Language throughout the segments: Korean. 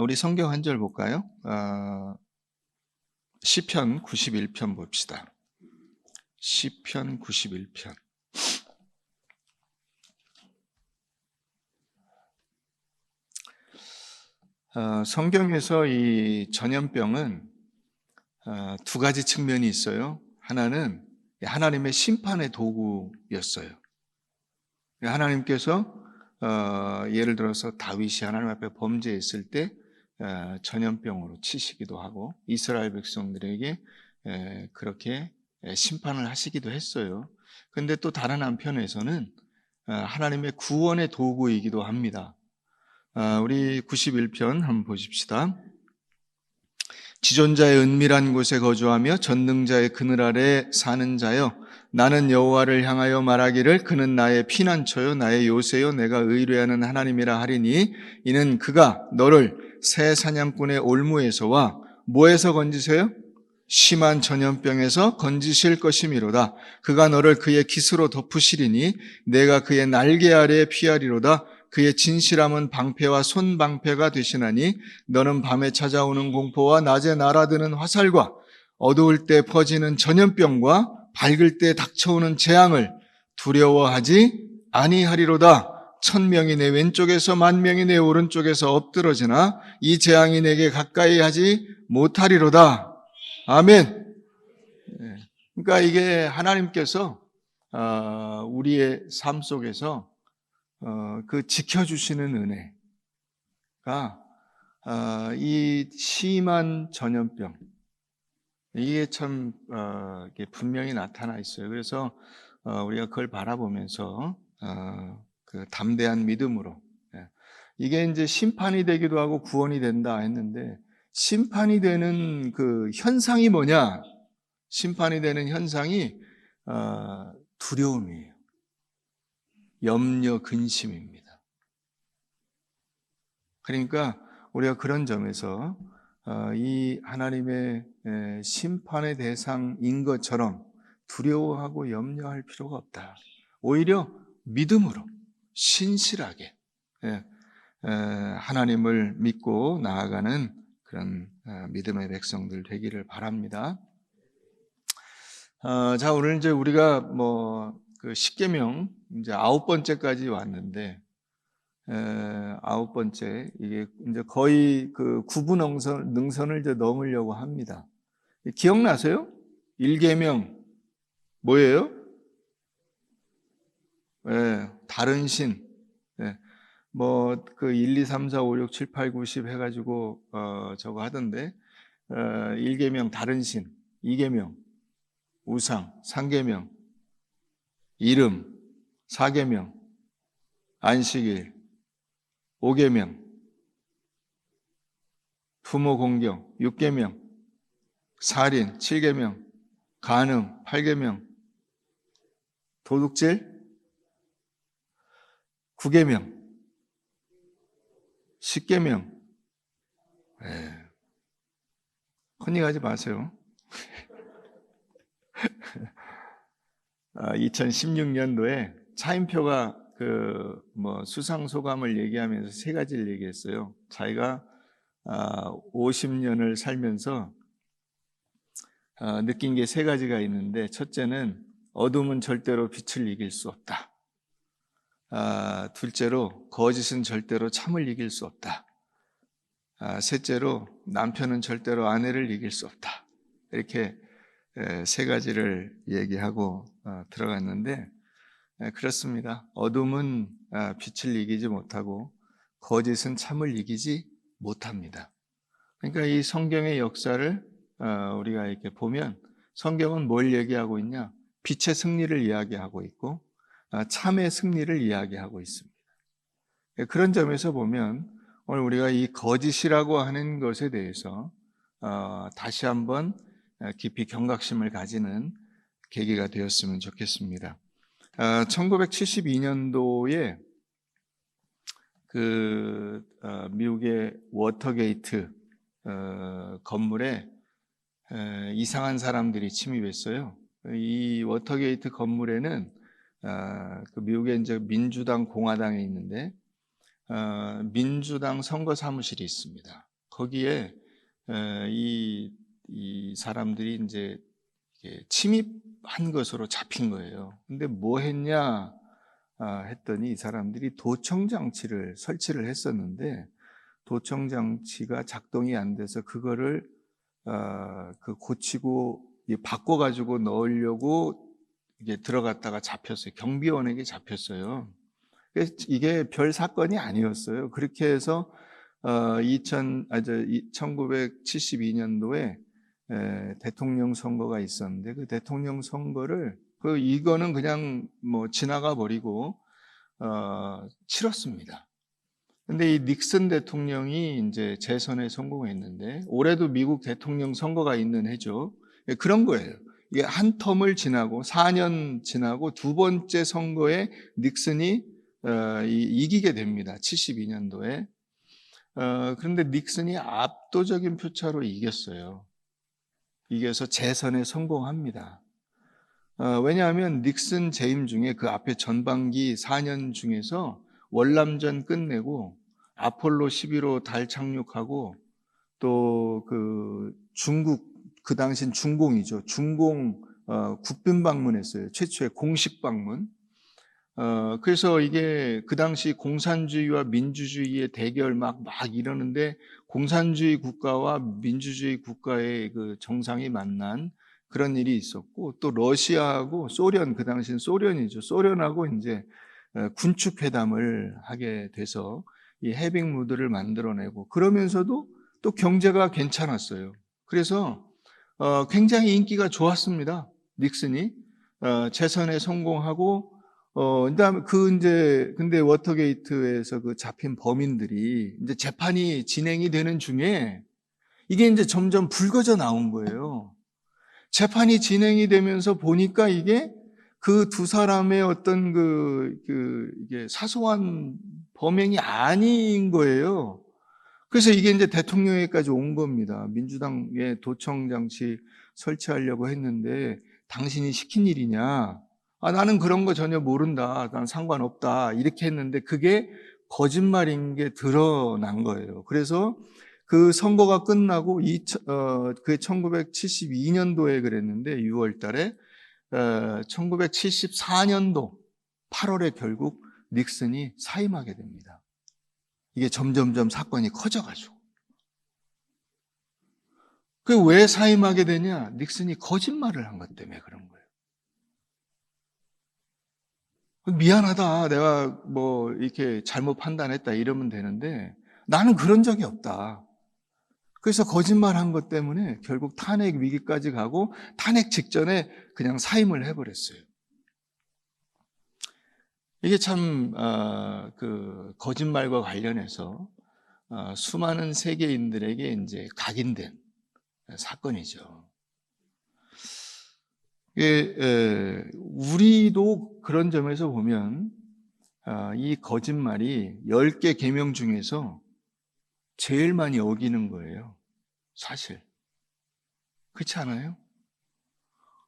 우리 성경 한 절 볼까요? 시편 91편 봅시다. 시편 91편. 성경에서 이 전염병은 두 가지 측면이 있어요. 하나는 하나님의 심판의 도구였어요. 하나님께서 예를 들어서 다윗이 하나님 앞에 범죄했을 때 전염병으로 치시기도 하고 이스라엘 백성들에게 그렇게 심판을 하시기도 했어요. 그런데 또 다른 한편에서는 하나님의 구원의 도구이기도 합니다. 우리 91편 한번 보십시다. 지존자의 은밀한 곳에 거주하며 전능자의 그늘 아래 사는 자여, 나는 여호와를 향하여 말하기를 그는 나의 피난처요 나의 요새요 내가 의뢰하는 하나님이라 하리니, 이는 그가 너를 새 사냥꾼의 올무에서와 뭐에서 건지세요? 심한 전염병에서 건지실 것이미로다. 그가 너를 그의 깃으로 덮으시리니 내가 그의 날개 아래에 피하리로다. 그의 진실함은 방패와 손방패가 되시나니 너는 밤에 찾아오는 공포와 낮에 날아드는 화살과 어두울 때 퍼지는 전염병과 밝을 때 닥쳐오는 재앙을 두려워하지 아니하리로다. 1000명이 내 왼쪽에서 10,000명이 내 오른쪽에서 엎드러지나 이 재앙이 내게 가까이 하지 못하리로다. 아멘. 그러니까 이게 하나님께서 우리의 삶 속에서 그 지켜주시는 은혜가 이 심한 전염병, 이게 참 분명히 나타나 있어요. 그래서 우리가 그걸 바라보면서 그 담대한 믿음으로, 이게 이제 심판이 되기도 하고 구원이 된다 했는데, 심판이 되는 그 현상이 뭐냐? 심판이 되는 현상이 두려움이에요. 염려, 근심입니다. 그러니까 우리가 그런 점에서 이 하나님의 심판의 대상인 것처럼 두려워하고 염려할 필요가 없다. 오히려 믿음으로 신실하게 하나님을 믿고 나아가는 그런 믿음의 백성들 되기를 바랍니다. 자, 오늘 이제 우리가 그 십계명 이제 9번째까지 왔는데, 9번째, 이게 이제 거의 그 구분능선을 이제 넘으려고 합니다. 기억나세요? 1계명 뭐예요? 다른 신. 그 1, 2, 3, 4, 5, 6, 7, 8, 9, 10 해가지고 저거 하던데, 1계명 다른 신, 2계명 우상, 3계명 이름, 4계명 안식일, 5계명 부모 공경, 6계명 살인, 7계명 간음, 8계명 도둑질, 9계명 10계명 컨닝하지 마세요. 2016년도에 차인표가 수상 소감을 얘기하면서 세 가지를 얘기했어요. 자기가 50년을 살면서 느낀 게 세 가지가 있는데, 첫째는 어둠은 절대로 빛을 이길 수 없다. 둘째로 거짓은 절대로 참을 이길 수 없다. 셋째로 남편은 절대로 아내를 이길 수 없다. 이렇게 세 가지를 얘기하고 들어갔는데, 그렇습니다. 어둠은 빛을 이기지 못하고 거짓은 참을 이기지 못합니다. 그러니까 이 성경의 역사를 우리가 이렇게 보면 성경은 뭘 얘기하고 있냐? 빛의 승리를 이야기하고 있고 참의 승리를 이야기하고 있습니다. 그런 점에서 보면 오늘 우리가 이 거짓이라고 하는 것에 대해서 다시 한번 깊이 경각심을 가지는 계기가 되었으면 좋겠습니다. 1972년도에 미국의 워터게이트 건물에 이상한 사람들이 침입했어요. 이 워터게이트 건물에는 그 미국의 이제 민주당, 공화당에 있는데 민주당 선거 사무실이 있습니다. 거기에 이 사람들이 이제 침입한 것으로 잡힌 거예요. 근데 뭐 했냐 했더니 이 사람들이 도청 장치를 설치를 했었는데 도청 장치가 작동이 안 돼서 그거를 고치고 바꿔가지고 넣으려고 이게 들어갔다가 잡혔어요. 경비원에게 잡혔어요. 이게 별 사건이 아니었어요. 그렇게 해서 1972년도에 대통령 선거가 있었는데 그 대통령 선거를 이거는 그냥 뭐 지나가 버리고 치렀습니다. 근데 이 닉슨 대통령이 이제 재선에 성공했는데 올해도 미국 대통령 선거가 있는 해죠. 그런 거예요. 이게 한 텀을 지나고 4년 지나고 두 번째 선거에 닉슨이 이기게 됩니다. 72년도에. 그런데 닉슨이 압도적인 표차로 이겼어요. 이겨서 재선에 성공합니다. 왜냐하면 닉슨 재임 중에 그 앞에 전반기 4년 중에서 월남전 끝내고 아폴로 11호 달 착륙하고 또 그 중국 그 당시엔 중공이죠. 중공 국빈 방문했어요. 최초의 공식 방문. 그래서 이게 그 당시 공산주의와 민주주의의 대결 막 이러는데 공산주의 국가와 민주주의 국가의 그 정상이 만난 그런 일이 있었고 또 러시아하고 소련, 그 당시엔 소련이죠. 소련하고 이제 군축 회담을 하게 돼서 이 해빙 무드를 만들어내고 그러면서도 또 경제가 괜찮았어요. 그래서 굉장히 인기가 좋았습니다. 닉슨이 재선에 성공하고 그다음에 근데 워터게이트에서 그 잡힌 범인들이 이제 재판이 진행이 되는 중에 이게 이제 점점 불거져 나온 거예요. 재판이 진행이 되면서 보니까 이게 그 두 사람의 어떤 이게 사소한 범행이 아닌 거예요. 그래서 이게 이제 대통령에까지 온 겁니다. 민주당의 도청 장치 설치하려고 했는데 당신이 시킨 일이냐? 나는 그런 거 전혀 모른다. 난 상관없다. 이렇게 했는데 그게 거짓말인 게 드러난 거예요. 그래서 그 선거가 끝나고 그 1972년도에 그랬는데 6월 달에 1974년도 8월에 결국 닉슨이 사임하게 됩니다. 이게 점점점 사건이 커져가지고. 그 왜 사임하게 되냐? 닉슨이 거짓말을 한 것 때문에 그런 거예요. 미안하다. 내가 뭐 이렇게 잘못 판단했다 이러면 되는데 나는 그런 적이 없다. 그래서 거짓말한 것 때문에 결국 탄핵 위기까지 가고 탄핵 직전에 그냥 사임을 해버렸어요. 이게 참 그 거짓말과 관련해서 수많은 세계인들에게 이제 각인된 사건이죠. 우리도 그런 점에서 보면 이 거짓말이 10개 계명 중에서 제일 많이 어기는 거예요. 사실. 그렇지 않아요?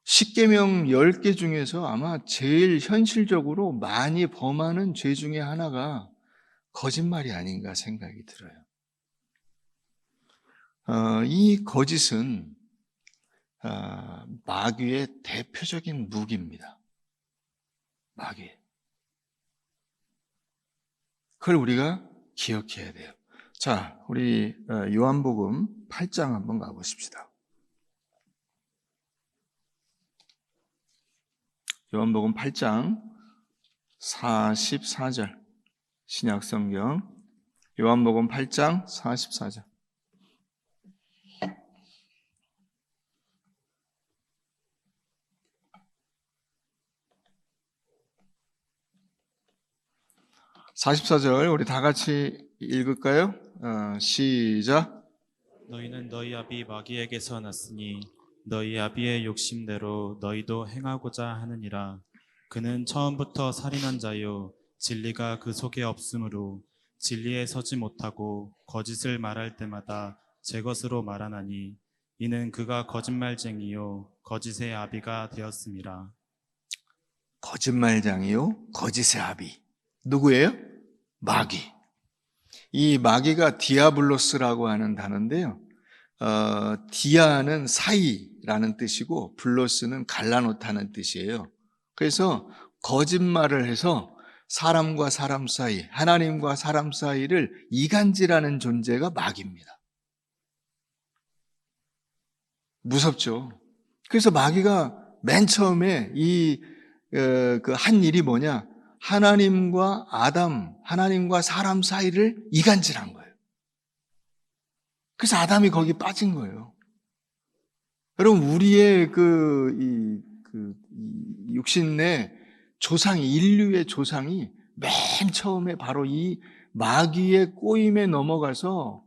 10계명 10개 중에서 아마 제일 현실적으로 많이 범하는 죄 중에 하나가 거짓말이 아닌가 생각이 들어요. 이 거짓은 마귀의 대표적인 무기입니다. 마귀. 그걸 우리가 기억해야 돼요. 자, 우리 요한복음 8장 한번 가보십시다. 요한복음 8장 44절 신약성경 요한복음 8장 44절 44절 우리 다 같이 읽을까요? 시작. 너희는 너희 아비 마귀에게서 났으니 너희 아비의 욕심대로 너희도 행하고자 하느니라. 그는 처음부터 살인한 자요 진리가 그 속에 없으므로 진리에 서지 못하고 거짓을 말할 때마다 제 것으로 말하나니 이는 그가 거짓말쟁이요 거짓의 아비가 되었음이라. 거짓말장이요 거짓의 아비. 누구예요? 마귀. 이 마귀가 디아블로스라고 하는 단어인데요. 디아는 사이라는 뜻이고 블로스는 갈라놓다는 뜻이에요. 그래서 거짓말을 해서 사람과 사람 사이, 하나님과 사람 사이를 이간질하는 존재가 마귀입니다. 무섭죠. 그래서 마귀가 맨 처음에 한 일이 뭐냐? 하나님과 하나님과 사람 사이를 이간질한 거예요. 그래서 아담이 거기 빠진 거예요. 여러분, 우리의 육신 내 조상이, 인류의 조상이 맨 처음에 바로 이 마귀의 꼬임에 넘어가서,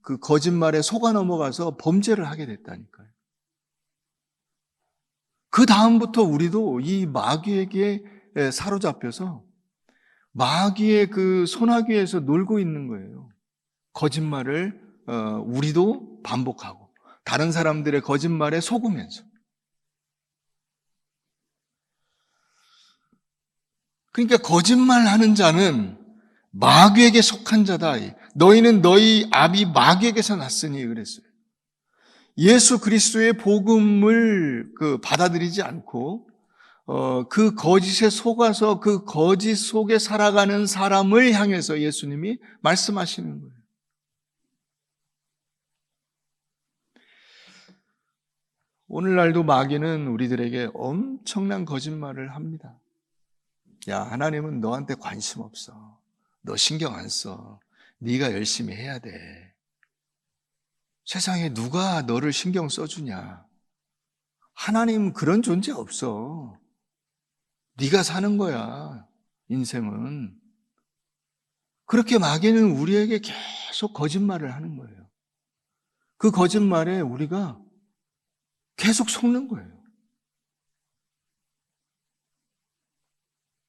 그 거짓말에 속아 넘어가서 범죄를 하게 됐다니까요. 그 다음부터 우리도 이 마귀에게 사로잡혀서 마귀의 그 소나귀에서 놀고 있는 거예요. 거짓말을 우리도 반복하고 다른 사람들의 거짓말에 속으면서. 그러니까 거짓말하는 자는 마귀에게 속한 자다. 너희는 너희 아비 마귀에게서 났으니 그랬어요. 예수 그리스도의 복음을 받아들이지 않고 그 거짓에 속아서 그 거짓 속에 살아가는 사람을 향해서 예수님이 말씀하시는 거예요. 오늘날도 마귀는 우리들에게 엄청난 거짓말을 합니다. 야, 하나님은 너한테 관심 없어. 너 신경 안 써. 네가 열심히 해야 돼. 세상에 누가 너를 신경 써주냐. 하나님 그런 존재 없어. 네가 사는 거야, 인생은. 그렇게 마귀는 우리에게 계속 거짓말을 하는 거예요. 그 거짓말에 우리가 계속 속는 거예요.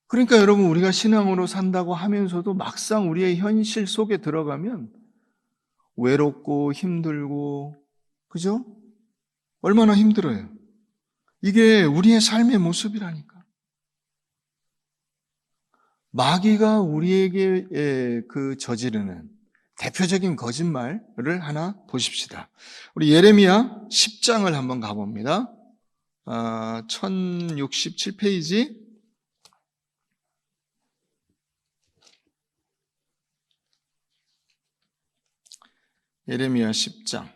그러니까 여러분, 우리가 신앙으로 산다고 하면서도 막상 우리의 현실 속에 들어가면 외롭고 힘들고, 그죠? 얼마나 힘들어요. 이게 우리의 삶의 모습이라니까. 마귀가 우리에게 저지르는 대표적인 거짓말을 하나 보십시다. 우리 예레미야 10장을 한번 가봅니다. 1067페이지. 예레미야 10장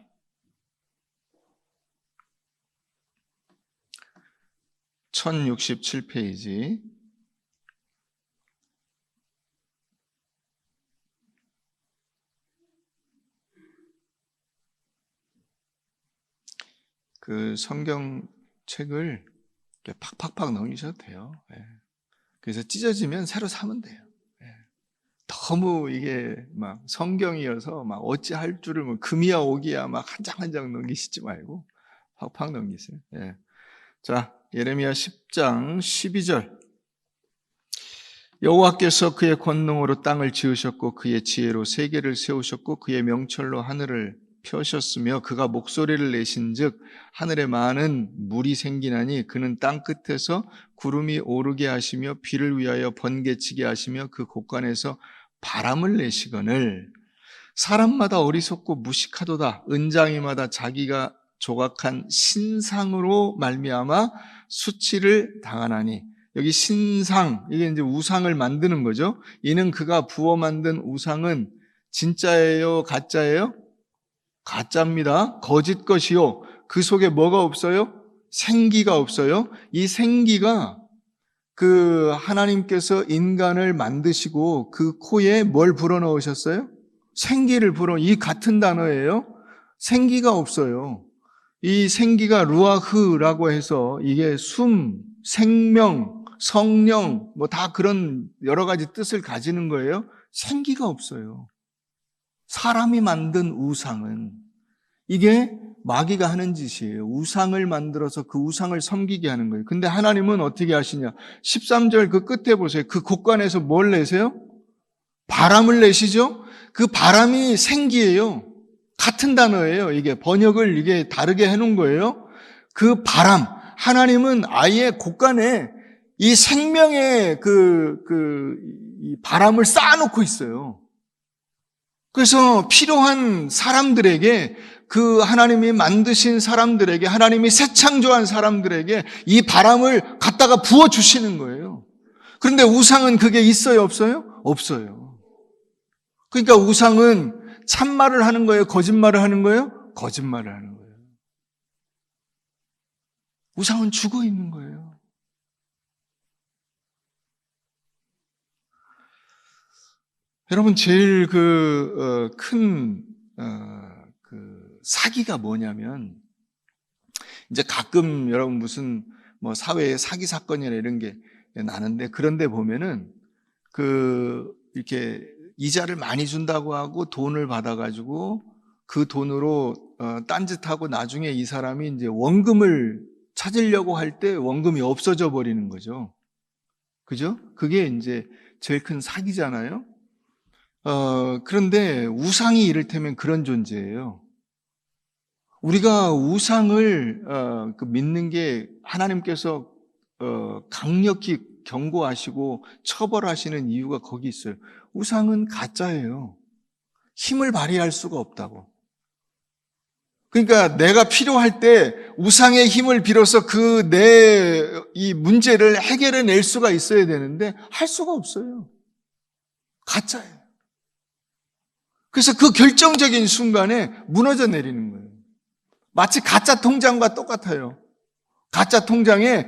1067페이지. 그 성경책을 이렇게 팍팍팍 넘기셔도 돼요. 그래서 찢어지면 새로 사면 돼요. 너무 이게 막 성경이어서 막 어찌할 줄을 뭐 금이야 오기야 막 한 장 한 장 넘기시지 말고 팍팍 넘기세요. 자, 예레미야 10장 12절. 여호와께서 그의 권능으로 땅을 지으셨고 그의 지혜로 세계를 세우셨고 그의 명철로 하늘을 펴셨으며 그가 목소리를 내신즉 하늘에 많은 물이 생기나니 그는 땅 끝에서 구름이 오르게 하시며 비를 위하여 번개치게 하시며 그 곳간에서 바람을 내시거늘 사람마다 어리석고 무식하도다. 은장이마다 자기가 조각한 신상으로 말미암아 수치를 당하나니. 여기 신상, 이게 이제 우상을 만드는 거죠. 이는 그가 부어 만든 우상은 진짜예요, 가짜예요? 가짜입니다. 거짓 것이요. 그 속에 뭐가 없어요? 생기가 없어요. 이 생기가 그 하나님께서 인간을 만드시고 그 코에 뭘 불어넣으셨어요? 생기를 이 같은 단어예요. 생기가 없어요. 이 생기가 루아흐라고 해서 이게 숨, 생명, 성령 뭐 다 그런 여러 가지 뜻을 가지는 거예요. 생기가 없어요. 사람이 만든 우상은 이게 마귀가 하는 짓이에요. 우상을 만들어서 그 우상을 섬기게 하는 거예요. 근데 하나님은 어떻게 하시냐? 13절 그 끝에 보세요. 그 곳간에서 뭘 내세요? 바람을 내시죠? 그 바람이 생기예요. 같은 단어예요. 이게 번역을 이게 다르게 해놓은 거예요. 그 바람, 하나님은 아예 곳간에 이 생명의 이 바람을 쌓아놓고 있어요. 그래서 필요한 사람들에게, 그 하나님이 만드신 사람들에게, 하나님이 새 창조한 사람들에게 이 바람을 갖다가 부어주시는 거예요. 그런데 우상은 그게 있어요, 없어요? 없어요. 그러니까 우상은 참말을 하는 거예요, 거짓말을 하는 거예요? 거짓말을 하는 거예요. 우상은 죽어 있는 거예요. 여러분, 제일 큰 사기가 뭐냐면, 이제 가끔 여러분 무슨 뭐 사회에 사기 사건이나 이런 게 나는데, 그런데 보면은 이렇게 이자를 많이 준다고 하고 돈을 받아가지고 그 돈으로 딴짓하고 나중에 이 사람이 이제 원금을 찾으려고 할 때 원금이 없어져 버리는 거죠. 그죠? 그게 이제 제일 큰 사기잖아요. 그런데 우상이 이를테면 그런 존재예요. 우리가 우상을 믿는 게 하나님께서 강력히 경고하시고 처벌하시는 이유가 거기 있어요. 우상은 가짜예요. 힘을 발휘할 수가 없다고. 그러니까 내가 필요할 때 우상의 힘을 빌어서 이 문제를 해결해낼 수가 있어야 되는데 할 수가 없어요. 가짜예요. 그래서 그 결정적인 순간에 무너져 내리는 거예요. 마치 가짜 통장과 똑같아요. 가짜 통장에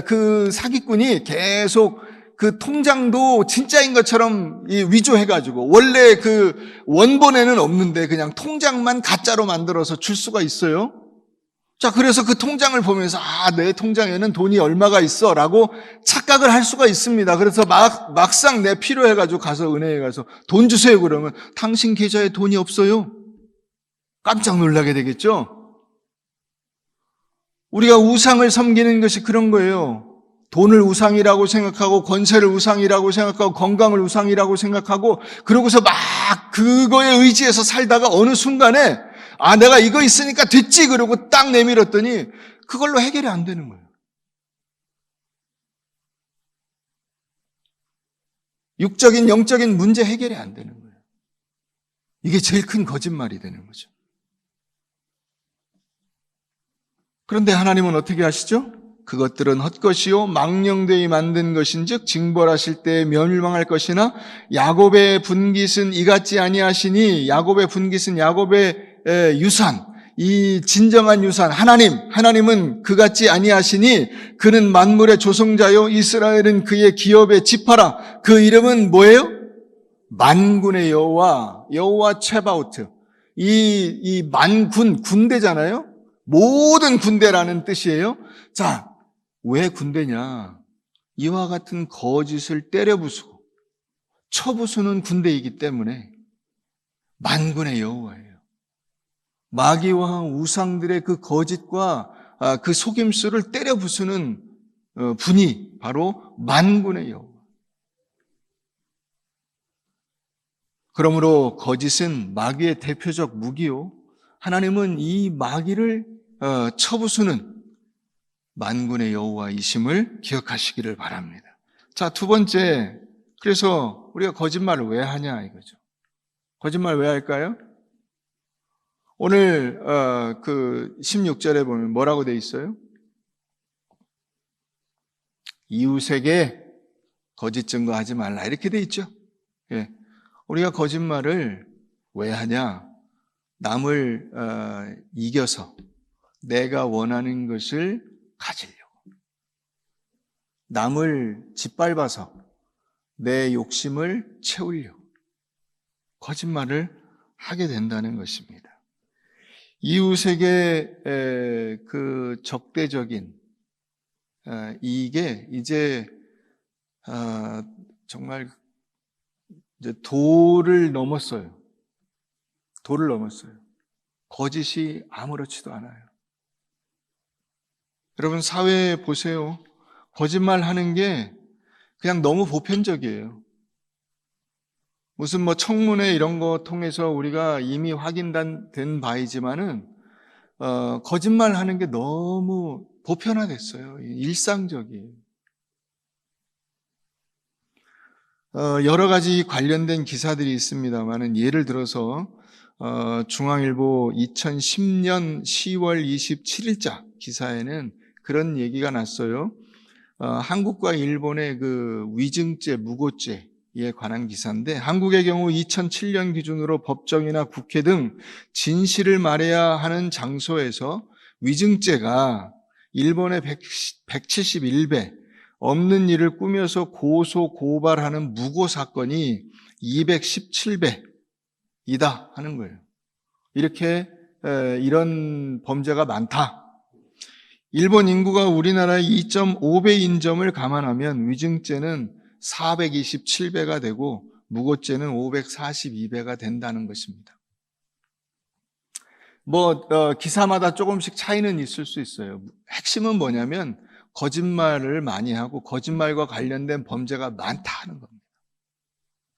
그 사기꾼이 계속 그 통장도 진짜인 것처럼 위조해가지고 원래 그 원본에는 없는데 그냥 통장만 가짜로 만들어서 줄 수가 있어요. 자, 그래서 그 통장을 보면서 내 통장에는 돈이 얼마가 있어 라고 착각을 할 수가 있습니다. 그래서 막상 내 필요해가지고 가서 은행에 가서 돈 주세요 그러면 당신 계좌에 돈이 없어요. 깜짝 놀라게 되겠죠. 우리가 우상을 섬기는 것이 그런 거예요. 돈을 우상이라고 생각하고 권세를 우상이라고 생각하고 건강을 우상이라고 생각하고 그러고서 막 그거에 의지해서 살다가 어느 순간에 내가 이거 있으니까 됐지 그러고 딱 내밀었더니 그걸로 해결이 안 되는 거예요. 육적인 영적인 문제 해결이 안 되는 거예요. 이게 제일 큰 거짓말이 되는 거죠. 그런데 하나님은 어떻게 하시죠? 그것들은 헛것이요 망령되이 만든 것인즉 징벌하실 때 멸망할 것이나 야곱의 분깃은 이같지 아니하시니 야곱의 분깃은 야곱의 유산, 이 진정한 유산 하나님은 그같지 아니하시니 그는 만물의 조성자요 이스라엘은 그의 기업의 지파라. 그 이름은 뭐예요? 만군의 여호와 체바오트. 이 만군 군대잖아요. 모든 군대라는 뜻이에요. 자, 왜 군대냐? 이와 같은 거짓을 때려 부수고 쳐 부수는 군대이기 때문에 만군의 여호와예요. 마귀와 우상들의 그 거짓과 그 속임수를 때려 부수는 분이 바로 만군의 여호와. 그러므로 거짓은 마귀의 대표적 무기요. 하나님은 이 마귀를 쳐부수는 만군의 여호와이심을 기억하시기를 바랍니다. 자, 두 번째, 그래서 우리가 거짓말을 왜 하냐 이거죠. 거짓말 왜 할까요? 오늘 그 16절에 보면 뭐라고 돼 있어요? 이웃에게 거짓 증거하지 말라 이렇게 돼 있죠. 예. 우리가 거짓말을 왜 하냐? 남을 이겨서 내가 원하는 것을 가지려고, 남을 짓밟아서 내 욕심을 채우려고 거짓말을 하게 된다는 것입니다. 이웃에게 그 적대적인 이게 이제 정말 이제 도를 넘었어요. 도를 넘었어요. 거짓이 아무렇지도 않아요. 여러분 사회에 보세요. 거짓말 하는 게 그냥 너무 보편적이에요. 무슨 뭐 청문회 이런 거 통해서 우리가 이미 확인된 바이지만은 거짓말 하는 게 너무 보편화됐어요. 일상적이에요. 여러 가지 관련된 기사들이 있습니다만 예를 들어서 중앙일보 2010년 10월 27일자 기사에는 그런 얘기가 났어요. 한국과 일본의 그 위증죄, 무고죄에 관한 기사인데, 한국의 경우 2007년 기준으로 법정이나 국회 등 진실을 말해야 하는 장소에서 위증죄가 일본의 171배, 없는 일을 꾸며서 고소, 고발하는 무고 사건이 217배이다 하는 거예요. 이런 범죄가 많다. 일본 인구가 우리나라의 2.5배인 점을 감안하면 위증죄는 427배가 되고 무고죄는 542배가 된다는 것입니다. 기사마다 조금씩 차이는 있을 수 있어요. 핵심은 뭐냐면 거짓말을 많이 하고 거짓말과 관련된 범죄가 많다는 겁니다.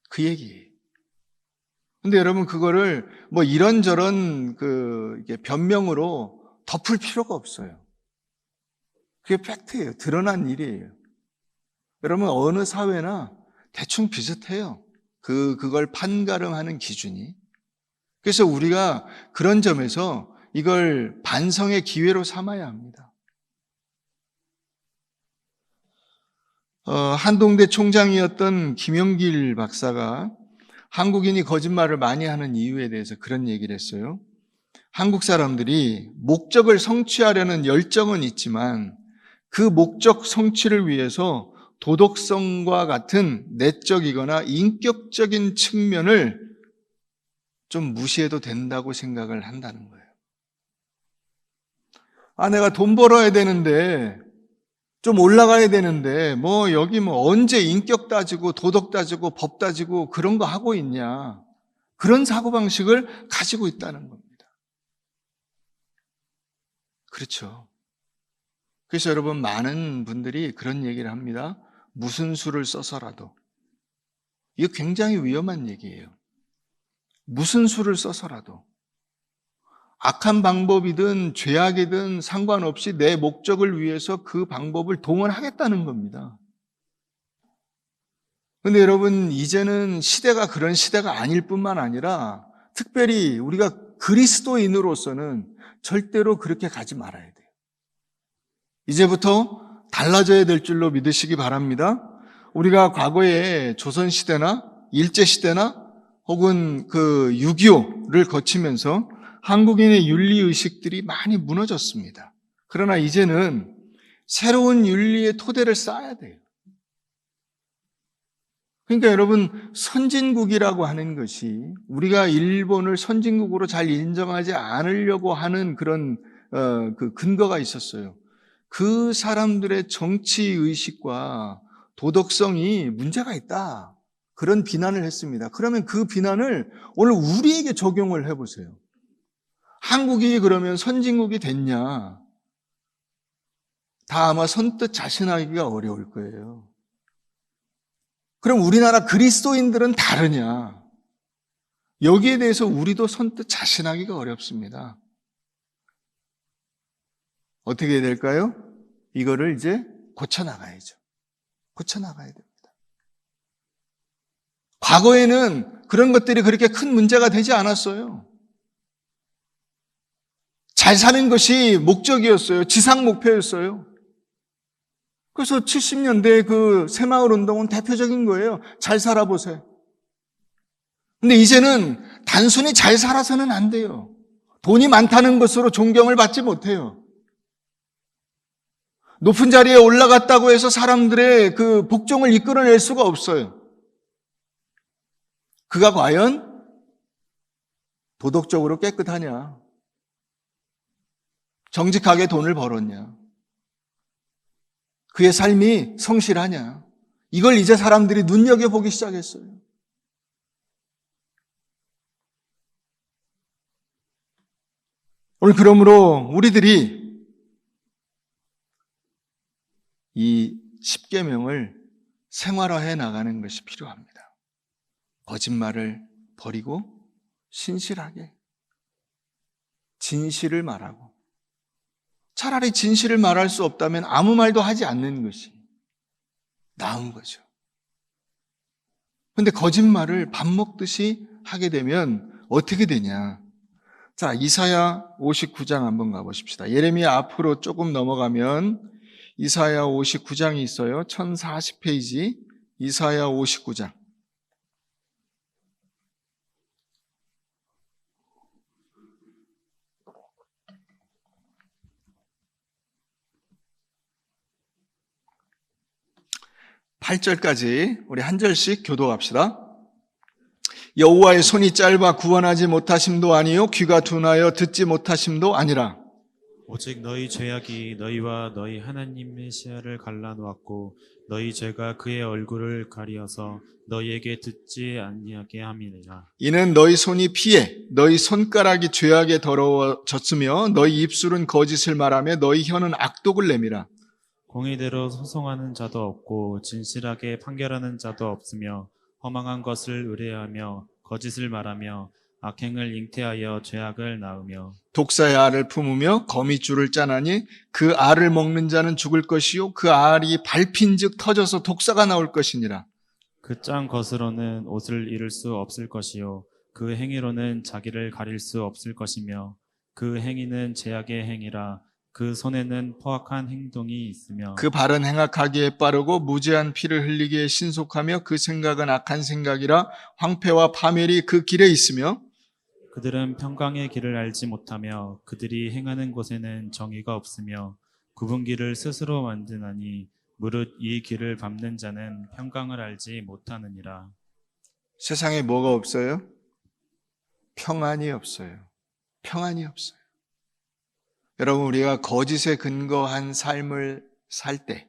그 얘기예요. 근데 여러분, 그거를 이런저런 이게 변명으로 덮을 필요가 없어요. 그게 팩트예요. 드러난 일이에요. 여러분, 어느 사회나 대충 비슷해요. 그걸 판가름하는 기준이. 그래서 우리가 그런 점에서 이걸 반성의 기회로 삼아야 합니다. 한동대 총장이었던 김영길 박사가 한국인이 거짓말을 많이 하는 이유에 대해서 그런 얘기를 했어요. 한국 사람들이 목적을 성취하려는 열정은 있지만 그 목적 성취를 위해서 도덕성과 같은 내적이거나 인격적인 측면을 좀 무시해도 된다고 생각을 한다는 거예요. 내가 돈 벌어야 되는데, 좀 올라가야 되는데, 여기 언제 인격 따지고 도덕 따지고 법 따지고 그런 거 하고 있냐. 그런 사고방식을 가지고 있다는 겁니다. 그렇죠. 그래서 여러분, 많은 분들이 그런 얘기를 합니다. 무슨 수를 써서라도. 이거 굉장히 위험한 얘기예요. 무슨 수를 써서라도. 악한 방법이든 죄악이든 상관없이 내 목적을 위해서 그 방법을 동원하겠다는 겁니다. 근데 여러분, 이제는 시대가 그런 시대가 아닐 뿐만 아니라 특별히 우리가 그리스도인으로서는 절대로 그렇게 가지 말아야 돼요. 이제부터 달라져야 될 줄로 믿으시기 바랍니다. 우리가 과거에 조선시대나 일제시대나 혹은 6.25를 거치면서 한국인의 윤리의식들이 많이 무너졌습니다. 그러나 이제는 새로운 윤리의 토대를 쌓아야 돼요. 그러니까 여러분, 선진국이라고 하는 것이 우리가 일본을 선진국으로 잘 인정하지 않으려고 하는 그런 근거가 있었어요. 그 사람들의 정치의식과 도덕성이 문제가 있다. 그런 비난을 했습니다. 그러면 그 비난을 오늘 우리에게 적용을 해보세요. 한국이 그러면 선진국이 됐냐? 다 아마 선뜻 자신하기가 어려울 거예요. 그럼 우리나라 그리스도인들은 다르냐? 여기에 대해서 우리도 선뜻 자신하기가 어렵습니다. 어떻게 해야 될까요? 이거를 이제 고쳐나가야죠. 고쳐나가야 됩니다. 과거에는 그런 것들이 그렇게 큰 문제가 되지 않았어요. 잘 사는 것이 목적이었어요. 지상 목표였어요. 그래서 70년대 그 새마을 운동은 대표적인 거예요. 잘 살아보세요. 근데 이제는 단순히 잘 살아서는 안 돼요. 돈이 많다는 것으로 존경을 받지 못해요. 높은 자리에 올라갔다고 해서 사람들의 그 복종을 이끌어낼 수가 없어요. 그가 과연 도덕적으로 깨끗하냐? 정직하게 돈을 벌었냐? 그의 삶이 성실하냐? 이걸 이제 사람들이 눈여겨보기 시작했어요. 오늘 그러므로 우리들이 이 10계명을 생활화해 나가는 것이 필요합니다. 거짓말을 버리고 신실하게 진실을 말하고, 차라리 진실을 말할 수 없다면 아무 말도 하지 않는 것이 나은 거죠. 근데 거짓말을 밥 먹듯이 하게 되면 어떻게 되냐? 자, 이사야 59장 한번 가보십시다. 예레미야 앞으로 조금 넘어가면 이사야 59장이 있어요. 1040페이지 이사야 59장. (8절까지) 우리 한 절씩 교도합시다. 여호와의 손이 짧아 구원하지 못하심도 아니요 귀가 둔하여 듣지 못하심도 아니라 오직 너희 죄악이 너희와 너희 하나님 메시아를 갈라놓았고 너희 죄가 그의 얼굴을 가리어서 너희에게 듣지 아니하게 함이니라. 이는 너희 손이 피해 너희 손가락이 죄악에 더러워졌으며 너희 입술은 거짓을 말하며 너희 혀는 악독을 내밀어 공의대로 소송하는 자도 없고 진실하게 판결하는 자도 없으며 허망한 것을 의뢰하며 거짓을 말하며 악행을 잉태하여 죄악을 낳으며 독사의 알을 품으며 거미줄을 짜나니 그 알을 먹는 자는 죽을 것이요 그 알이 밟힌즉 터져서 독사가 나올 것이니라. 그 짠 것으로는 옷을 잃을 수 없을 것이요 그 행위로는 자기를 가릴 수 없을 것이며 그 행위는 제약의 행위라 그 손에는 포악한 행동이 있으며 그 발은 행악하기에 빠르고 무죄한 피를 흘리기에 신속하며 그 생각은 악한 생각이라 황폐와 파멸이 그 길에 있으며 그들은 평강의 길을 알지 못하며 그들이 행하는 곳에는 정의가 없으며 굽은 길을 스스로 만드나니 무릇 이 길을 밟는 자는 평강을 알지 못하느니라. 세상에 뭐가 없어요? 평안이 없어요. 평안이 없어요. 여러분, 우리가 거짓에 근거한 삶을 살 때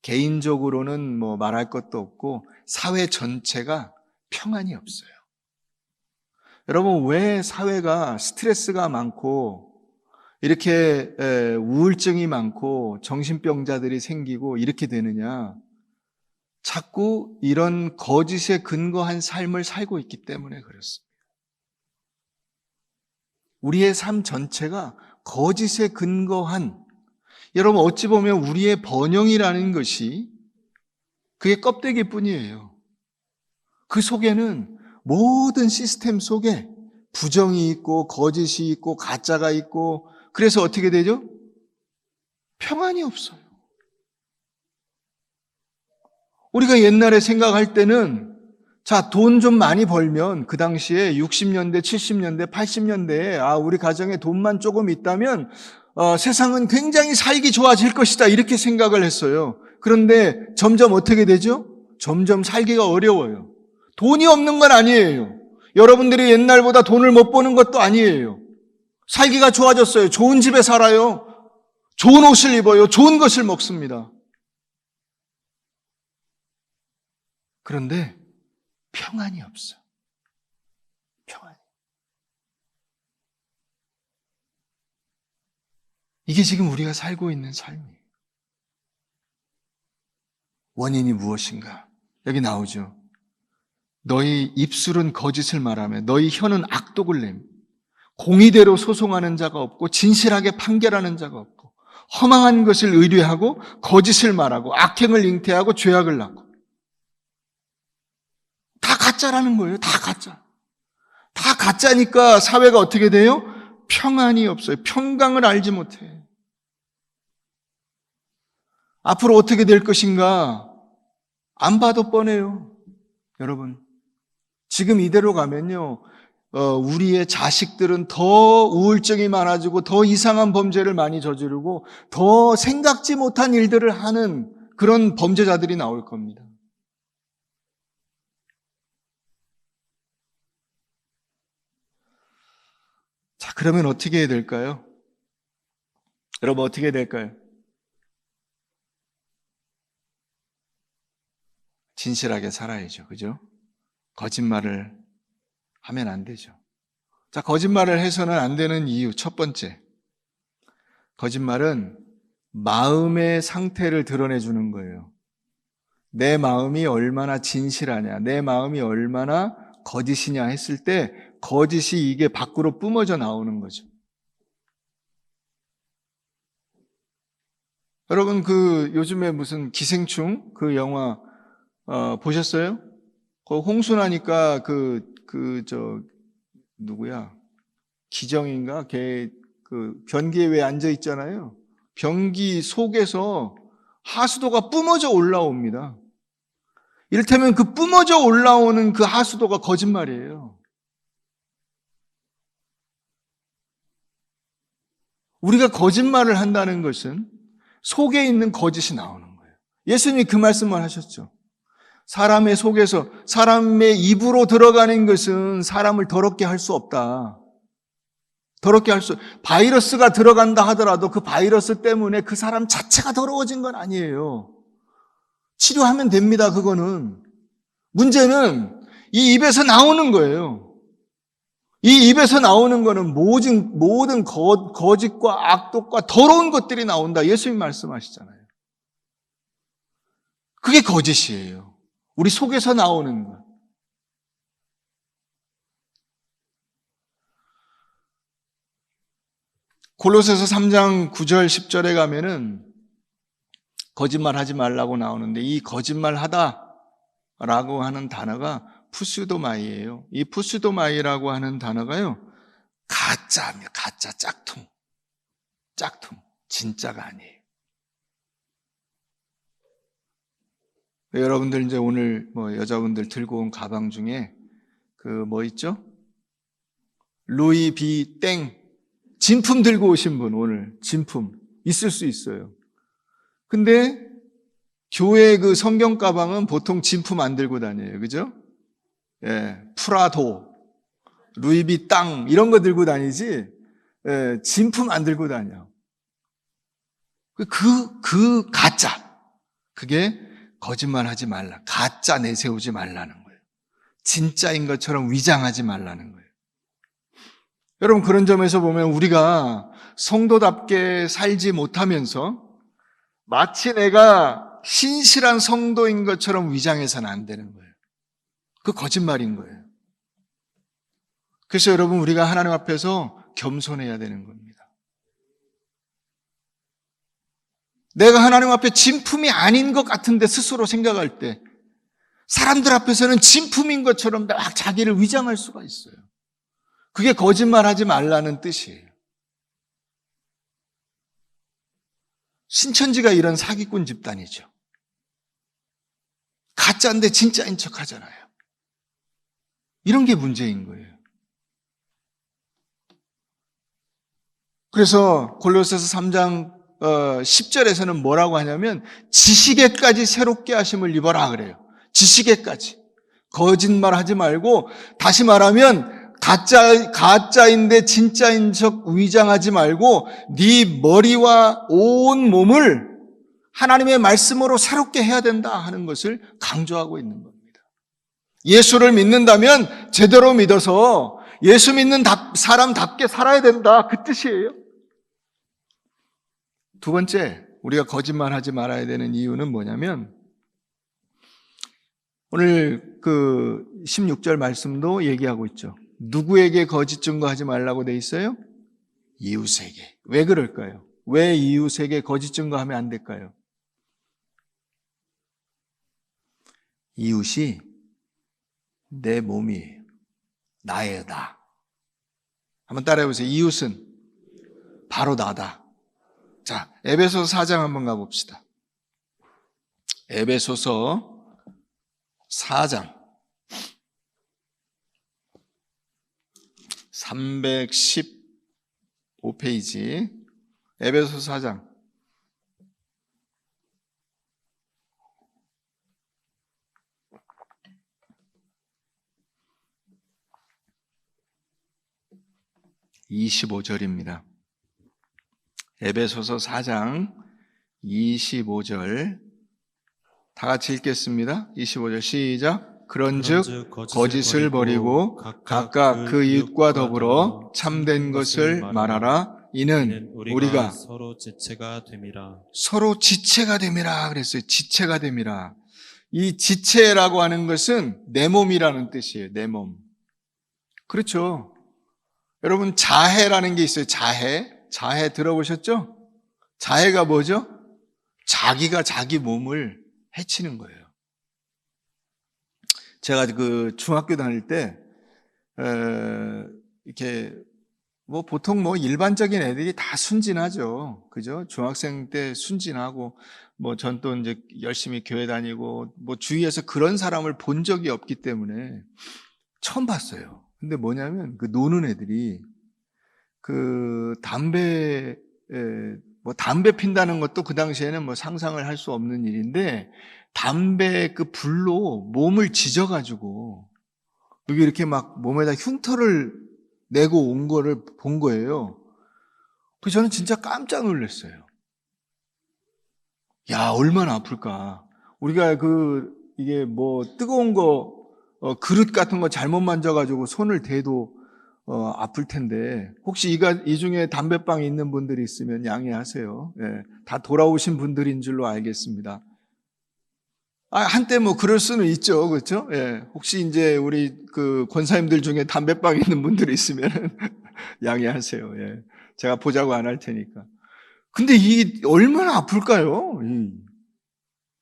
개인적으로는 뭐 말할 것도 없고 사회 전체가 평안이 없어요. 여러분, 왜 사회가 스트레스가 많고 이렇게 우울증이 많고 정신병자들이 생기고 이렇게 되느냐? 자꾸 이런 거짓에 근거한 삶을 살고 있기 때문에 그렇습니다. 우리의 삶 전체가 거짓에 근거한, 여러분 어찌 보면 우리의 번영이라는 것이 그게 껍데기뿐이에요. 그 속에는 모든 시스템 속에 부정이 있고 거짓이 있고 가짜가 있고 그래서 어떻게 되죠? 평안이 없어요. 우리가 옛날에 생각할 때는 자, 돈 좀 많이 벌면 그 당시에 60년대, 70년대, 80년대에 우리 가정에 돈만 조금 있다면 세상은 굉장히 살기 좋아질 것이다 이렇게 생각을 했어요. 그런데 점점 어떻게 되죠? 점점 살기가 어려워요. 돈이 없는 건 아니에요. 여러분들이 옛날보다 돈을 못 버는 것도 아니에요. 살기가 좋아졌어요. 좋은 집에 살아요. 좋은 옷을 입어요. 좋은 것을 먹습니다. 그런데 평안이 없어. 평안이. 이게 지금 우리가 살고 있는 삶이에요. 원인이 무엇인가? 여기 나오죠. 너희 입술은 거짓을 말하며 너희 혀는 악독을 내며 공의대로 소송하는 자가 없고 진실하게 판결하는 자가 없고 허망한 것을 의뢰하고 거짓을 말하고 악행을 잉태하고 죄악을 낳고 다 가짜라는 거예요. 다 가짜. 다 가짜니까 사회가 어떻게 돼요? 평안이 없어요. 평강을 알지 못해. 앞으로 어떻게 될 것인가? 안 봐도 뻔해요. 여러분, 지금 이대로 가면요, 우리의 자식들은 더 우울증이 많아지고 더 이상한 범죄를 많이 저지르고 더 생각지 못한 일들을 하는 그런 범죄자들이 나올 겁니다. 자, 그러면 어떻게 해야 될까요? 여러분, 어떻게 해야 될까요? 진실하게 살아야죠. 그죠? 거짓말을 하면 안 되죠. 자, 거짓말을 해서는 안 되는 이유, 첫 번째. 거짓말은 마음의 상태를 드러내주는 거예요. 내 마음이 얼마나 진실하냐, 내 마음이 얼마나 거짓이냐 했을 때 거짓이 이게 밖으로 뿜어져 나오는 거죠. 여러분 요즘에 무슨 기생충 그 영화 보셨어요? 그 홍순하니까 누구야? 기정인가? 걔 변기에 왜 앉아 있잖아요. 변기 속에서 하수도가 뿜어져 올라옵니다. 이를테면 그 뿜어져 올라오는 그 하수도가 거짓말이에요. 우리가 거짓말을 한다는 것은 속에 있는 거짓이 나오는 거예요. 예수님이 그 말씀을 하셨죠. 사람의 속에서, 사람의 입으로 들어가는 것은 사람을 더럽게 할 수 없다. 바이러스가 들어간다 하더라도 그 바이러스 때문에 그 사람 자체가 더러워진 건 아니에요. 치료하면 됩니다, 그거는. 문제는 이 입에서 나오는 거예요. 이 입에서 나오는 거는 모든 거짓과 악독과 더러운 것들이 나온다. 예수님 말씀하시잖아요. 그게 거짓이에요. 우리 속에서 나오는 것. 골로새서 3장 9절 10절에 가면은 거짓말하지 말라고 나오는데 이 거짓말하다라고 하는 단어가 푸스도마이예요. 이 푸스도마이라고 하는 단어가요, 가짜입니다. 가짜, 짝퉁, 진짜가 아니에요. 여러분들 이제 오늘 여자분들 들고 온 가방 중에 있죠? 루이비 땡 진품 들고 오신 분, 오늘 진품 있을 수 있어요. 근데 교회 그 성경 가방은 보통 진품 안 들고 다녀요. 그죠? 예, 프라도, 루이비 땅 이런 거 들고 다니지, 예, 진품 안 들고 다녀. 그 가짜, 그게 거짓말하지 말라, 가짜 내세우지 말라는 거예요. 진짜인 것처럼 위장하지 말라는 거예요. 여러분, 그런 점에서 보면 우리가 성도답게 살지 못하면서 마치 내가 신실한 성도인 것처럼 위장해서는 안 되는 거예요. 그 거짓말인 거예요. 그래서 여러분, 우리가 하나님 앞에서 겸손해야 되는 겁니다. 내가 하나님 앞에 진품이 아닌 것 같은데 스스로 생각할 때 사람들 앞에서는 진품인 것처럼 막 자기를 위장할 수가 있어요. 그게 거짓말하지 말라는 뜻이에요. 신천지가 이런 사기꾼 집단이죠. 가짜인데 진짜인 척 하잖아요. 이런 게 문제인 거예요. 그래서 골로새서 3장 10절에서는 뭐라고 하냐면 지식에까지 새롭게 하심을 입어라 그래요. 지식에까지. 거짓말하지 말고, 다시 말하면 가짜인데 진짜인 척 위장하지 말고 네 머리와 온 몸을 하나님의 말씀으로 새롭게 해야 된다 하는 것을 강조하고 있는 겁니다. 예수를 믿는다면 제대로 믿어서 예수 믿는 사람답게 살아야 된다, 그 뜻이에요. 두 번째, 우리가 거짓말하지 말아야 되는 이유는 뭐냐면, 오늘 16절 말씀도 얘기하고 있죠. 누구에게 거짓 증거하지 말라고 돼 있어요? 이웃에게. 왜 그럴까요? 왜 이웃에게 거짓 증거하면 안 될까요? 이웃이 내 몸이에요. 나의 나. 한번 따라해 보세요. 이웃은 바로 나다. 자, 에베소서 4장 한번 가봅시다. 에베소서 4장 315페이지 에베소서 4장 25절입니다. 에베소서 4장 25절 다 같이 읽겠습니다. 25절 시작. 그런즉 거짓을 버리고 각각 그 이웃과 더불어 참된 것을 말하라. 이는 우리가 서로 지체가 됨이라. 서로 지체가 됨이라 그랬어요. 지체가 됨이라. 이 지체라고 하는 것은 내 몸이라는 뜻이에요. 내 몸. 그렇죠. 여러분, 자해라는 게 있어요. 자해 들어보셨죠? 자해가 뭐죠? 자기가 자기 몸을 해치는 거예요. 제가 그 중학교 다닐 때, 이렇게, 뭐 보통 뭐 일반적인 애들이 다 순진하죠. 그죠? 중학생 때 순진하고, 뭐 전 또 이제 열심히 교회 다니고, 뭐 주위에서 그런 사람을 본 적이 없기 때문에 처음 봤어요. 근데 뭐냐면 그 노는 애들이 그 담배 핀다는 것도 그 당시에는 뭐 상상을 할 수 없는 일인데, 담배 그 불로 몸을 지져가지고 여기 이렇게 막 몸에다 흉터를 내고 온 거를 본 거예요. 그래서 저는 진짜 깜짝 놀랐어요. 야, 얼마나 아플까. 우리가 이게 뭐 뜨거운 그릇 같은 거 잘못 만져가지고 손을 대도 아플 텐데, 혹시 이 중에 담배방에 있는 분들이 있으면 양해하세요. 예, 다 돌아오신 분들인 줄로 알겠습니다. 한때 뭐 그럴 수는 있죠. 그렇죠? 예, 혹시 이제 우리 그 권사님들 중에 담배방에 있는 분들이 있으면 양해하세요. 예, 제가 보자고 안 할 테니까. 근데 이게 얼마나 아플까요?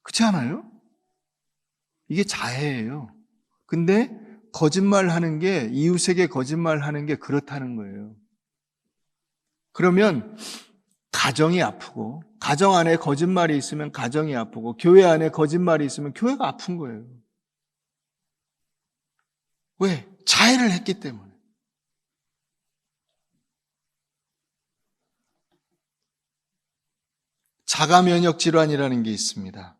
그렇지 않아요? 이게 자해예요. 근데 거짓말하는 게, 이웃에게 거짓말하는 게 그렇다는 거예요. 그러면 가정이 아프고, 가정 안에 거짓말이 있으면 가정이 아프고, 교회 안에 거짓말이 있으면 교회가 아픈 거예요. 왜? 자해를 했기 때문에. 자가 면역 질환이라는 게 있습니다.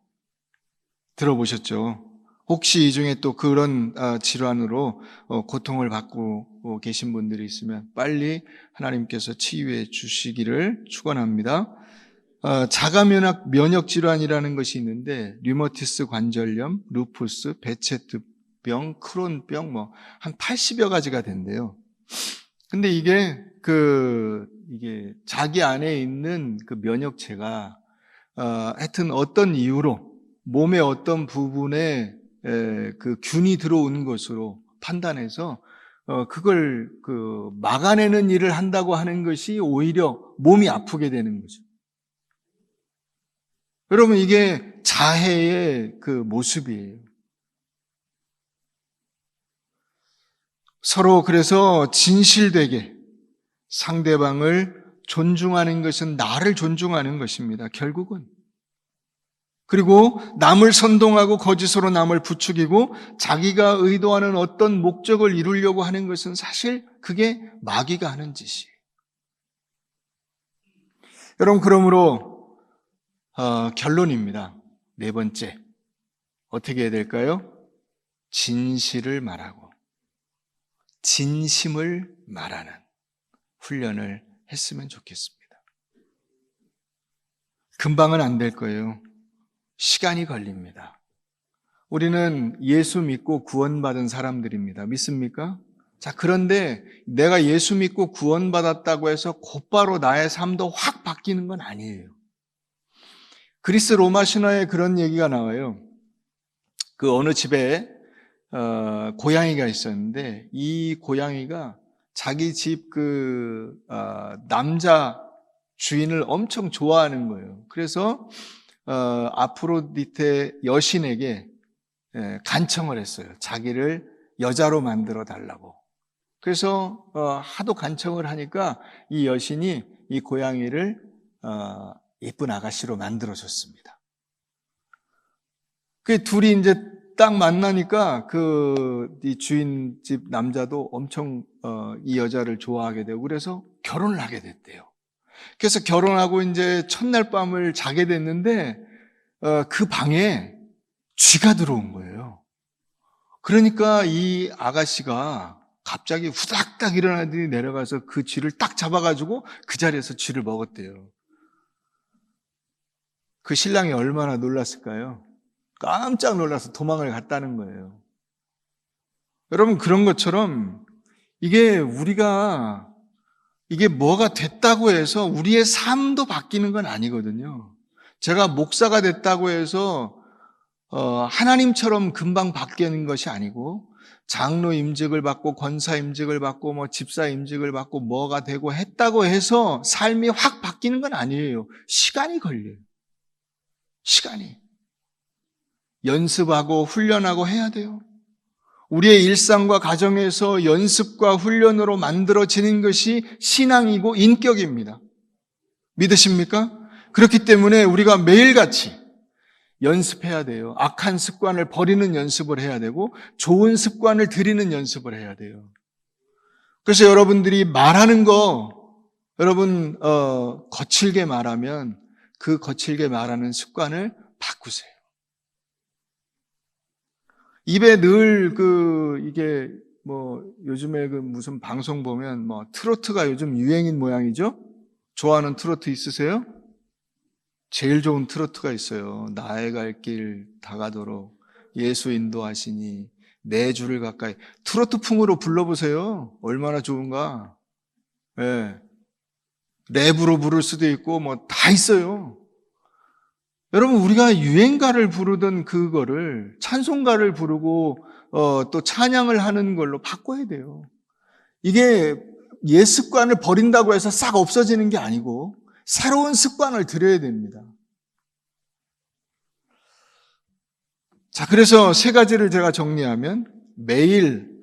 들어보셨죠? 혹시 이 중에 또 그런 질환으로 고통을 받고 계신 분들이 있으면 빨리 하나님께서 치유해 주시기를 축원합니다. 자가 면역 질환이라는 것이 있는데, 류머티스 관절염, 루푸스, 베체트병, 크론병, 뭐 한 80여 가지가 된대요. 근데 이게 자기 안에 있는 그 면역체가 하여튼 어떤 이유로 몸의 어떤 부분에 그 균이 들어오는 것으로 판단해서 그걸 막아내는 일을 한다고 하는 것이 오히려 몸이 아프게 되는 거죠. 여러분, 이게 자해의 그 모습이에요. 서로 그래서 진실되게 상대방을 존중하는 것은 나를 존중하는 것입니다. 결국은. 그리고 남을 선동하고 거짓으로 남을 부추기고 자기가 의도하는 어떤 목적을 이루려고 하는 것은 사실 그게 마귀가 하는 짓이에요. 여러분, 그러므로 결론입니다. 네 번째, 어떻게 해야 될까요? 진실을 말하고 진심을 말하는 훈련을 했으면 좋겠습니다. 금방은 안 될 거예요. 시간이 걸립니다. 우리는 예수 믿고 구원받은 사람들입니다. 믿습니까? 자, 그런데 내가 예수 믿고 구원받았다고 해서 곧바로 나의 삶도 확 바뀌는 건 아니에요. 그리스 로마 신화에 그런 얘기가 나와요. 그 어느 집에 고양이가 있었는데, 이 고양이가 자기 집 남자 주인을 엄청 좋아하는 거예요. 그래서 아프로디테 여신에게 간청을 했어요. 자기를 여자로 만들어 달라고. 그래서 하도 간청을 하니까 이 여신이 이 고양이를 예쁜 아가씨로 만들어줬습니다. 그 둘이 이제 딱 만나니까 이 주인 집 남자도 엄청 이 여자를 좋아하게 되고, 그래서 결혼을 하게 됐대요. 그래서 결혼하고 이제 첫날 밤을 자게 됐는데 그 방에 쥐가 들어온 거예요. 그러니까 이 아가씨가 갑자기 후닥닥 일어나더니 내려가서 그 쥐를 딱 잡아가지고 그 자리에서 쥐를 먹었대요. 그 신랑이 얼마나 놀랐을까요? 깜짝 놀라서 도망을 갔다는 거예요. 여러분, 그런 것처럼 이게 뭐가 됐다고 해서 우리의 삶도 바뀌는 건 아니거든요. 제가 목사가 됐다고 해서 하나님처럼 금방 바뀌는 것이 아니고, 장로 임직을 받고 권사 임직을 받고 뭐 집사 임직을 받고 뭐가 되고 했다고 해서 삶이 확 바뀌는 건 아니에요. 시간이 걸려요. 시간이. 연습하고 훈련하고 해야 돼요. 우리의 일상과 가정에서 연습과 훈련으로 만들어지는 것이 신앙이고 인격입니다. 믿으십니까? 그렇기 때문에 우리가 매일같이 연습해야 돼요. 악한 습관을 버리는 연습을 해야 되고 좋은 습관을 들이는 연습을 해야 돼요. 그래서 여러분들이 말하는 거 여러분 거칠게 말하면 그 거칠게 말하는 습관을 바꾸세요. 입에 늘 이게 요즘에 무슨 방송 보면 트로트가 요즘 유행인 모양이죠? 좋아하는 트로트 있으세요? 제일 좋은 트로트가 있어요. 나의 갈 길 다가도록 예수 인도하시니 내 주를 가까이. 트로트 풍으로 불러보세요. 얼마나 좋은가. 예. 랩으로 부를 수도 있고 다 있어요. 여러분 우리가 유행가를 부르던 그거를 찬송가를 부르고 또 찬양을 하는 걸로 바꿔야 돼요. 이게 옛 습관을 버린다고 해서 싹 없어지는 게 아니고 새로운 습관을 들여야 됩니다. 자, 그래서 세 가지를 제가 정리하면 매일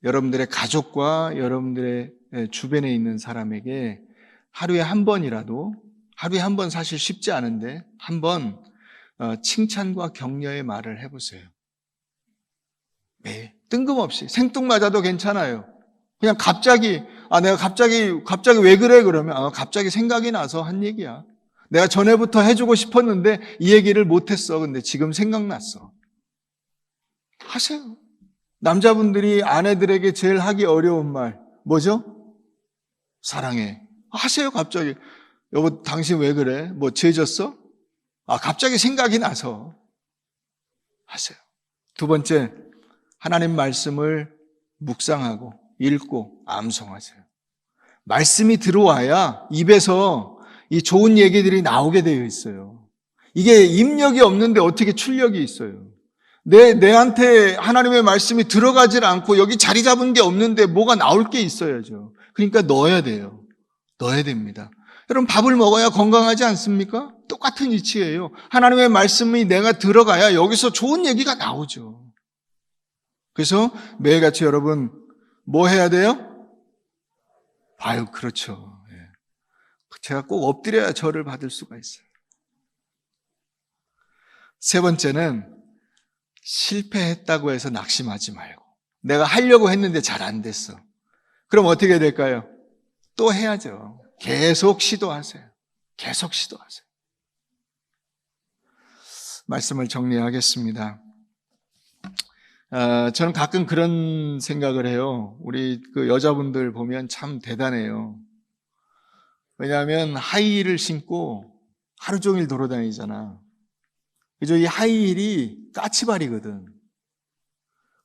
여러분들의 가족과 여러분들의 주변에 있는 사람에게 하루에 한 번이라도, 하루에 한 번 사실 쉽지 않은데 한 번 칭찬과 격려의 말을 해보세요. 매일 뜬금없이 생뚱맞아도 괜찮아요. 그냥 갑자기 내가 갑자기 왜 그래 그러면 갑자기 생각이 나서 한 얘기야. 내가 전에부터 해주고 싶었는데 이 얘기를 못했어. 근데 지금 생각났어. 하세요. 남자분들이 아내들에게 제일 하기 어려운 말 뭐죠? 사랑해. 하세요. 갑자기. 여보 당신 왜 그래? 죄 졌어? 갑자기 생각이 나서 하세요. 두 번째, 하나님 말씀을 묵상하고 읽고 암송하세요. 말씀이 들어와야 입에서 이 좋은 얘기들이 나오게 되어 있어요. 이게 입력이 없는데 어떻게 출력이 있어요? 내한테 하나님의 말씀이 들어가질 않고 여기 자리 잡은 게 없는데 뭐가 나올 게 있어야죠. 그러니까 넣어야 돼요. 넣어야 됩니다. 여러분 밥을 먹어야 건강하지 않습니까? 똑같은 이치예요. 하나님의 말씀이 내가 들어가야 여기서 좋은 얘기가 나오죠. 그래서 매일같이 여러분 뭐 해야 돼요? 아유, 그렇죠. 제가 꼭 엎드려야 절을 받을 수가 있어요. 세 번째는 실패했다고 해서 낙심하지 말고 내가 하려고 했는데 잘 안 됐어. 그럼 어떻게 될까요? 또 해야죠. 계속 시도하세요. 계속 시도하세요. 말씀을 정리하겠습니다. 저는 가끔 그런 생각을 해요. 우리 여자분들 보면 참 대단해요. 왜냐하면 하이힐을 신고 하루 종일 돌아다니잖아. 그죠? 이 하이힐이 까치발이거든.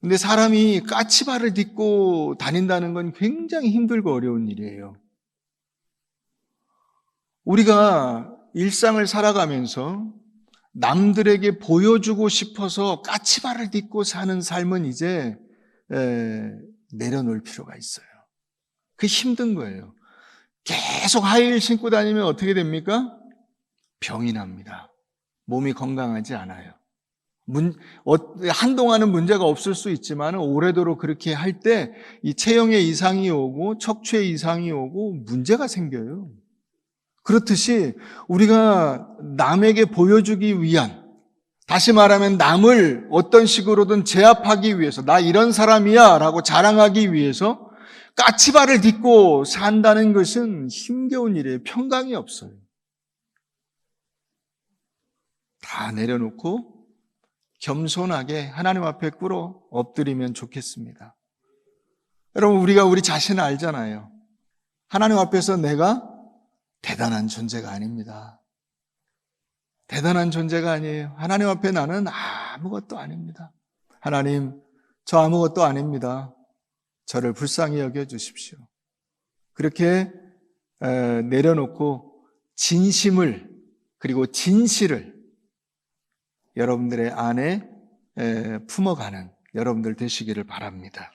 근데 사람이 까치발을 딛고 다닌다는 건 굉장히 힘들고 어려운 일이에요. 우리가 일상을 살아가면서 남들에게 보여주고 싶어서 까치발을 딛고 사는 삶은 이제 내려놓을 필요가 있어요. 그게 힘든 거예요. 계속 하이힐 신고 다니면 어떻게 됩니까? 병이 납니다. 몸이 건강하지 않아요. 한동안은 문제가 없을 수 있지만 오래도록 그렇게 할 때 이 체형에 이상이 오고 척추에 이상이 오고 문제가 생겨요. 그렇듯이 우리가 남에게 보여주기 위한, 다시 말하면 남을 어떤 식으로든 제압하기 위해서 나 이런 사람이야 라고 자랑하기 위해서 까치발을 딛고 산다는 것은 힘겨운 일이에요. 평강이 없어요. 다 내려놓고 겸손하게 하나님 앞에 꿇어 엎드리면 좋겠습니다. 여러분 우리가 우리 자신을 알잖아요. 하나님 앞에서 내가 대단한 존재가 아닙니다. 대단한 존재가 아니에요. 하나님 앞에 나는 아무것도 아닙니다. 하나님, 저 아무것도 아닙니다. 저를 불쌍히 여겨주십시오. 그렇게 내려놓고 진심을 그리고 진실을 여러분들의 안에 품어가는 여러분들 되시기를 바랍니다.